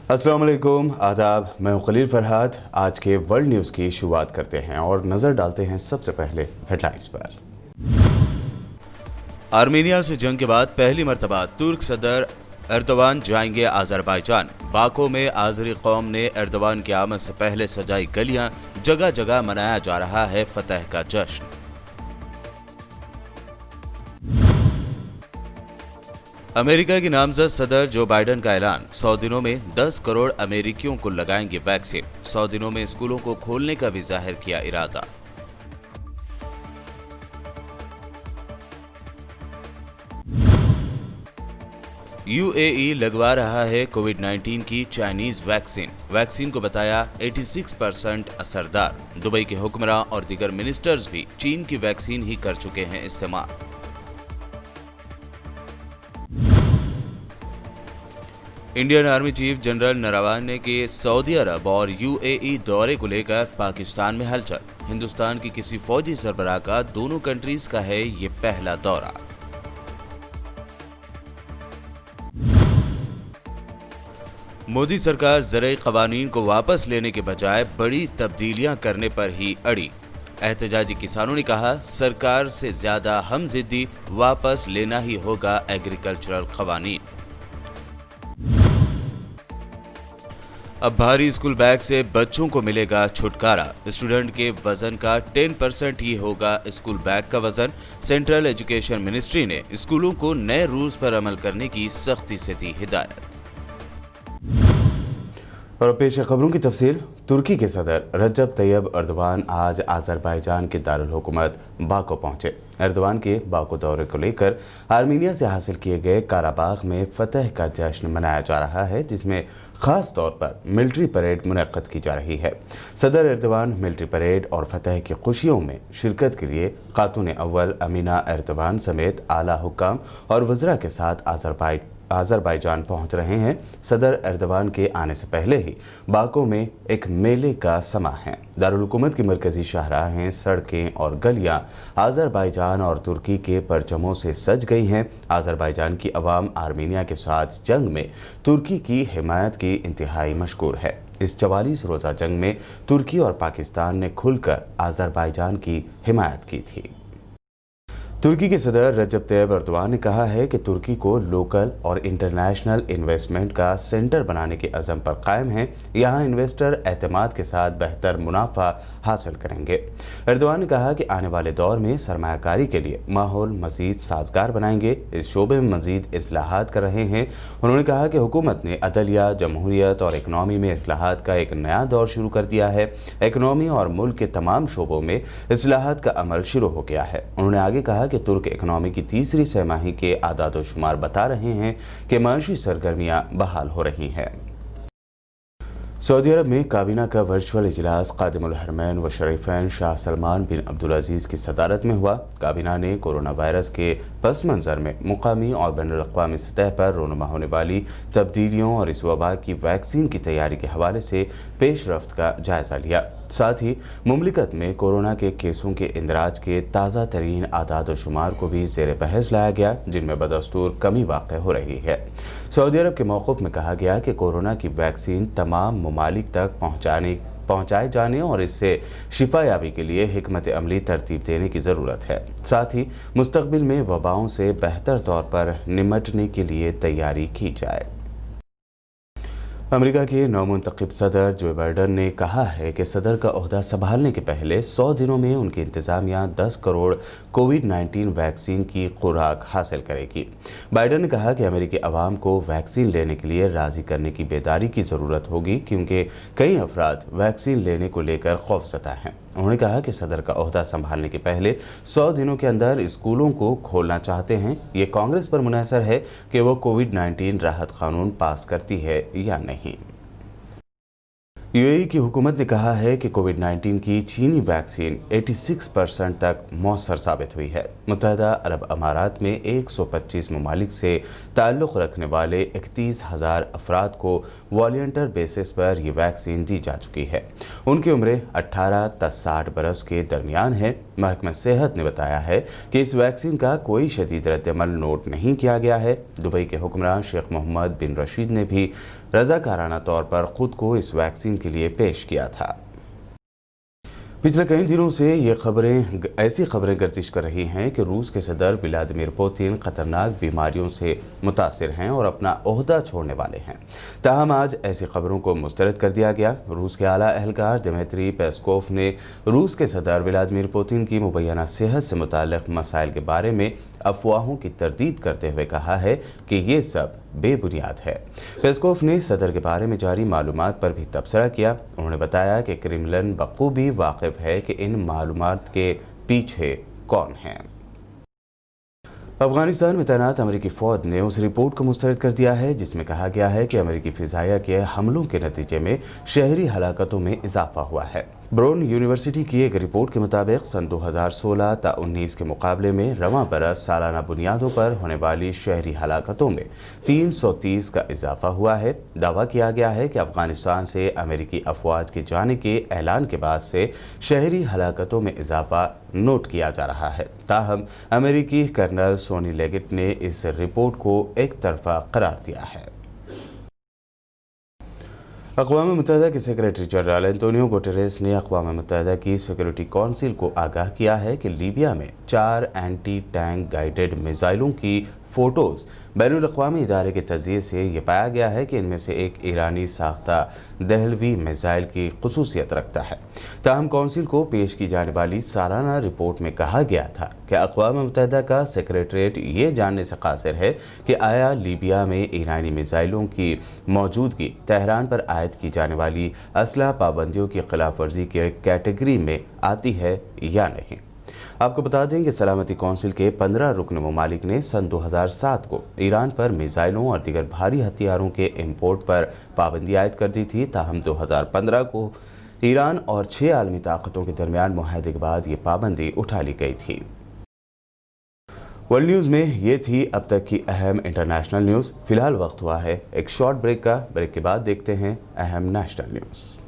अस्सलाम वालेकुम, आदाब। मैं हूं खलील फरहाद। आज के वर्ल्ड न्यूज़ की शुरुआत करते हैं और नज़र डालते हैं सबसे पहले हेडलाइंस पर। आर्मेनिया से जंग के बाद पहली मर्तबा तुर्क सदर एर्दोवान जाएंगे आज़रबाईजान। बाको में आज़री कौम ने एर्दोवान की आमद से पहले सजाई गलियां, जगह जगह मनाया जा रहा है फतह का जश्न। अमेरिका की नामजद सदर जो बाइडन का ऐलान, 100 दिनों में 10 करोड़ अमेरिकियों को लगाएंगे वैक्सीन। 100 दिनों में स्कूलों को खोलने का भी जाहिर किया इरादा। यूएई लगवा रहा है कोविड-19 की चाइनीज वैक्सीन। वैक्सीन को बताया 86% असरदार। दुबई के हुक्मरां और दीगर मिनिस्टर्स भी चीन की वैक्सीन ही कर चुके हैं इस्तेमाल। Indian army chief general Naravane के सऊदी अरब और यूएई दौरे को लेकर पाकिस्तान में हलचल। हिंदुस्तान की किसी फौजी सरबराह का दोनों कंट्रीज का है ये पहला दौरा। मोदी सरकार ज़रई क़वानीन को वापस लेने के बजाय बड़ी तब्दीलियां करने पर ही अड़ी। एहतजाजी किसानों ने कहा, सरकार से ज्यादा हम जिद्दी, वापस लेना ही होगा एग्रीकल्चरल क़वानीन। अब भारी स्कूल बैग से बच्चों को मिलेगा छुटकारा। स्टूडेंट के वजन का 10% ही होगा स्कूल बैग का वजन। सेंट्रल एजुकेशन मिनिस्ट्री ने स्कूलों को नए रूल्स पर अमल करने की सख्ती से दी हिदायत। और पेश खबरों की तफसील। तुर्की के सदर रजब तैयब एर्दोवान आज आज़रबाईजान के दारुल हुकूमत बाको पहुंचे। एर्दोवान के बाको दौरे को लेकर आर्मीनिया से हासिल किए गए काराबाग में फतह का जश्न मनाया जा रहा है, जिसमें खास तौर पर मिलिट्री परेड मुनक्कद की जा रही है। सदर एर्दोवान मिलिट्री परेड और फतह की खुशियों में शिरकत के लिए खातून अव्वल अमीना एर्दोवान समेत आला हुक्काम और वज़रा के साथ आज़रबाईजान पहुंच रहे हैं। सदर एर्दोवान के आने से पहले ही बाको में एक मेले का समा है। दारुल हुकूमत की मरकजी शाहराहें, सड़कें और गलियां आज़रबाईजान और तुर्की के परचमों से सज गई हैं। आज़रबाईजान की अवाम आर्मीनिया के साथ जंग में तुर्की की हिमायत की इंतहाई मशकूर है। इस 44 रोज़ा जंग में तुर्की और पाकिस्तान ने खुलकर आज़रबाईजान की हिमायत की थी। तुर्की के सदर रजब तैयब एर्दोवान ने कहा है कि तुर्की को लोकल और इंटरनेशनल इन्वेस्टमेंट का सेंटर बनाने के अज़म पर कायम है। यहाँ इन्वेस्टर एतमाद के साथ बेहतर मुनाफा हासिल करेंगे। एर्दोवान ने कहा कि आने वाले दौर में सरमायाकारी के लिए माहौल मज़ीद साजगार बनाएंगे। इस शोबे में मज़ीद इस्लाहात कर रहे हैं। उन्होंने कहा कि हुकूमत ने अदलिया, जमहूरियत और इकनॉमी में इस्लाहात का एक नया दौर शुरू कर दिया है। इकनॉमी और मुल्क के तमाम शोबों में इस्लाहात का अमल शुरू हो गया है। उन्होंने आगे कहा कि तुर्क इकनॉमी की तीसरी छमाही के आदाद व शुमार बता रहे हैं कि माशी सरगर्मियां बहाल हो रही हैं। सऊदी अरब में काबीना का वर्चुअल इजलास खादिमुल हरमैन व शरीफैन शाह सलमान बिन अब्दुल अजीज़ की सदारत में हुआ। काबीना ने कोरोना वायरस के पस मंज़र में मुकामी और बैनुल-अक़वामी सतह पर रोनुमा होने वाली तब्दीलियों और इस वबा की वैक्सीन की तैयारी के हवाले से पेशरफ्त का जायज़ा लिया। साथ ही मुमलिकत में कोरोना के केसों के इंदराज के ताज़ा तरीन आदाद व शुमार को भी ज़ेर बहस लाया गया, जिनमें बदस्तूर कमी वाक़ हो रही है। सऊदी अरब के मौक़िफ़ में कहा गया कि कोरोना की वैक्सीन तमाम ममालिक तक पहुँचाए जाने और इससे शिफायाबी के लिए हिकमत अमली तरतीब देने की ज़रूरत है। साथ ही मुस्तक़बिल में वबाओं से बेहतर तौर पर निमटने के लिए तैयारी की जाए। अमेरिका के नवमुंतखब सदर जो बाइडन ने कहा है कि सदर का ओहदा संभालने के पहले 100 दिनों में उनकी इंतज़ामिया 10 करोड़ कोविड-19 वैक्सीन की खुराक हासिल करेगी। बाइडन ने कहा कि अमेरिकी अवाम को वैक्सीन लेने के लिए राज़ी करने की बेदारी की ज़रूरत होगी, क्योंकि कई अफराद वैक्सीन लेने को लेकर खौफज़दा हैं। उन्होंने कहा कि सदर का ओहदा संभालने के पहले 100 दिनों के अंदर स्कूलों को खोलना चाहते हैं। ये कांग्रेस पर मुनहसर है कि वो कोविड-19 राहत कानून पास करती है या नहीं। यूएई की हुकूमत ने कहा है कि कोविड-19 की चीनी वैक्सीन 86% तक मौसर साबित हुई है। मुत्तहदा अरब अमारात में 125 ममालिक से ताल्लुक़ रखने वाले 31,000 अफराद को वॉलंटियर बेसिस पर यह वैक्सीन दी जा चुकी है। उनकी उम्रें 18 ta 60 बरस के दरमियान है। महकमा सेहत ने बताया है कि इस वैक्सीन का कोई शदीद रद्दअमल नोट नहीं किया गया है। दुबई के हुक्मरान शेख मोहम्मद बिन रशीद ने भी रजाकाराना तौर पर खुद को इस वैक्सीन के लिए पेश किया था। पिछले कई दिनों से ऐसी खबरें गर्दिश कर रही हैं कि रूस के सदर व्लादिमीर पुतिन खतरनाक बीमारियों से मुतासिर हैं और अपना ओहदा छोड़ने वाले हैं। ताहम आज ऐसी खबरों को मुस्तरद कर दिया गया। रूस के आला एहलकार दिमित्री पेस्कोव ने रूस के सदर व्लादिमीर पुतिन की मुबैना सेहत से मुताल्लिक मसाइल के बारे में अफवाहों की तरदीद करते हुए कहा है कि ये सब बेबुनियाद है। पेस्कोव ने सदर के बारे में जारी मालूमात पर भी तबसरा किया। उन्होंने बताया कि क्रेमलिन बखूबी वाकिफ है कि इन मालूमात के पीछे कौन है। अफगानिस्तान में तैनात अमेरिकी फौज ने उस रिपोर्ट को मुस्तरद कर दिया है जिसमें कहा गया है कि अमेरिकी फिजाइया के हमलों के नतीजे में शहरी हलाकतों में इजाफा हुआ है। ब्रोन यूनिवर्सिटी की एक रिपोर्ट के मुताबिक सन 2016 ता 19 के मुकाबले में रवां बरस सालाना बुनियादों पर होने वाली शहरी हलाकतों में 330 का इजाफा हुआ है। दावा किया गया है कि अफगानिस्तान से अमेरिकी अफवाज के जाने के ऐलान के बाद से शहरी हलाकतों में इजाफा नोट किया जा रहा है। ताहम अमेरिकी कर्नल सोनी लेगेट ने इस रिपोर्ट को एक तरफा करार दिया है। अक़वाम मुत्तहिदा के सेक्रेटरी जनरल एंटोनियो गुटेरेस ने अक़वाम मुत्तहिदा की सिक्योरिटी काउंसिल को आगाह किया है कि लीबिया में 4 एंटी टैंक गाइडेड मिसाइलों की फ़ोटोज़ बैनुल अक़वामी इदारे के तजिए से ये पाया गया है कि इनमें से एक ईरानी साख्ता दहलवी मिसाइल की ख़ुसूसियत रखता है। ताहम काउंसिल को पेश की जाने वाली सालाना रिपोर्ट में कहा गया था कि अक़वाम मुत्तहिदा का सेक्रेटरीट ये जानने से कासिर है कि आया लीबिया में ईरानी मिसाइलों की मौजूदगी तेहरान पर आयद की जाने वाली असलहा पाबंदियों की खिलाफ वर्जी के कैटेगरी में आती है या नहीं। आपको बता दें कि सलामती कौंसिल के 15 रुकन ममालिक ने सन 2007 को ईरान पर मिसाइलों और दीगर भारी हथियारों के इंपोर्ट पर पाबंदी आयद कर दी थी। ताहम 2015 को ईरान और 6 आलमी ताकतों के दरमियान मुआहदे के बाद ये पाबंदी उठा ली गई थी। वर्ल्ड न्यूज़ में ये थी अब तक की अहम इंटरनेशनल न्यूज़। फिलहाल वक्त हुआ है एक शॉर्ट ब्रेक का। ब्रेक के बाद देखते हैं अहम नेशनल न्यूज़।